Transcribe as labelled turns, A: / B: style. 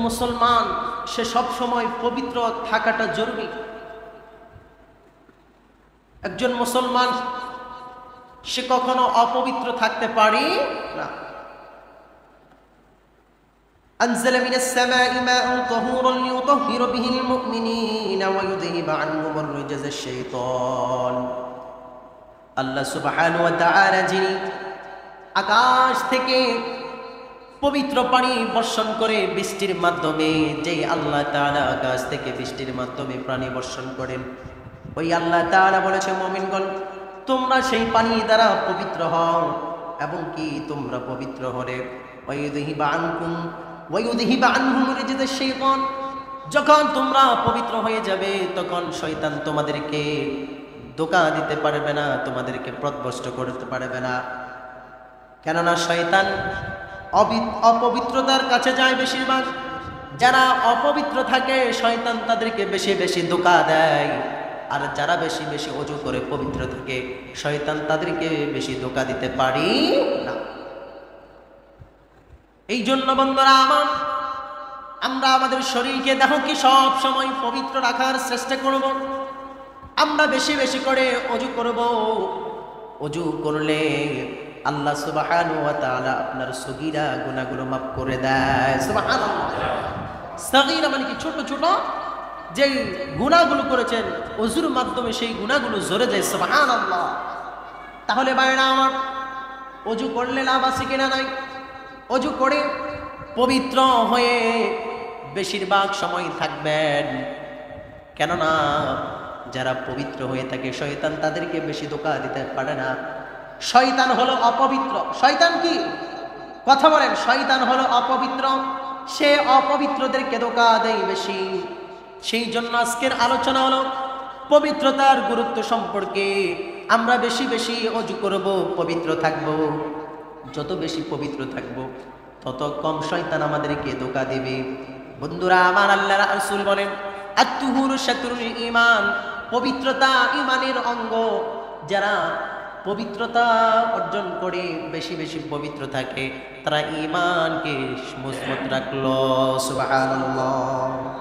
A: মুসলমান সে সব সময় পবিত্র থাকাটা জরুরি। একজন মুসলমান সে কখনো অপবিত্র থাকতে পারে না। أنزل من السماء ماء طهورا ليطهر به المؤمنين ويذهب عنهم الرجز الشيطان। আল্লাহ সুবহানাহু ওয়া তাআলা যিনি আকাশ থেকে পবিত্র পানি বর্ষণ করে বৃষ্টির মাধ্যমে, যে আল্লাহ তাআলা আকাশ থেকে বৃষ্টির মাধ্যমে পানি বর্ষণ করেন, ওই আল্লাহ তাআলা বলেছে, মুমিনগণ তোমরা সেই পানি দ্বারা পবিত্র হও, এবং কি তোমরা পবিত্র হলে ওয়ায়ুযহিবা আনহুম রিজজাশ শাইতান, যখন তোমরা পবিত্র হয়ে যাবে তখন শয়তান তোমাদেরকে ধোঁকা দিতে পারবে না, তোমাদেরকে পথভ্রষ্ট করতে পারবে না। কেননা শয়তান অপবিত্রতার কাছে যায় বেশিরভাগ। যারা অপবিত্র থাকে শয়তান তাদেরকে বেশি বেশি ধোঁকা দেয়, আর যারা বেশি বেশি ওযু করে পবিত্র থাকে শয়তান তাদেরকে বেশি ধোঁকা দিতে পারি না। এই জন্য বন্ধুরা আমার, আমরা আমাদের শরীরকে দেখো কি সব সময় পবিত্র রাখার চেষ্টা করব। আমরা বেশি বেশি করে ওযু করব। ওযু করলে আল্লাহ সুবহানাহু ওয়া তাআলা আপনার সগীরা গুনাহগুলো মাফ করে দেয়। সুবহানাল্লাহ। সগীরা মানে কি? ছোট ছোট যে গুনাহগুলো করেছেন ওযুর মাধ্যমে সেই গুনাহগুলো ঝরে যায়। সুবহানাল্লাহ। তাহলে ভাইরা আমার, ওযু করলে লাভ আছে কিনা? নাই। ওযু করে পবিত্র হয়ে বেশিরভাগ সময় থাকবেন, কেননা যারা পবিত্র হয়ে থাকে শয়তান তাদেরকে বেশি ধোঁকা দিতে পারে না। শয়তান হলো অপবিত্র। শয়তান কি? কথা বলেন। শয়তান হলো অপবিত্র, সে অপবিত্রদেরকে ধোঁকা দেয় বেশি। সেই জন্য আজকের আলোচনা হলো পবিত্রতার গুরুত্ব সম্পর্কে। আমরা বেশি বেশি ওযু করব, পবিত্র থাকব। যত বেশি পবিত্র থাকব তত কম শয়তান আমাদেরকে ধোঁকা দেবে। বন্ধুরা আমার, আল্লাহর রাসূল বলেন, আত-তুহুরু শাতরুল ঈমান, পবিত্রতা ঈমানের অঙ্গ। যারা পবিত্রতা অর্জন করে বেশি বেশি পবিত্র থাকে তারা ঈমানকে মজবুত রাখলো। সুবহানাল্লাহ।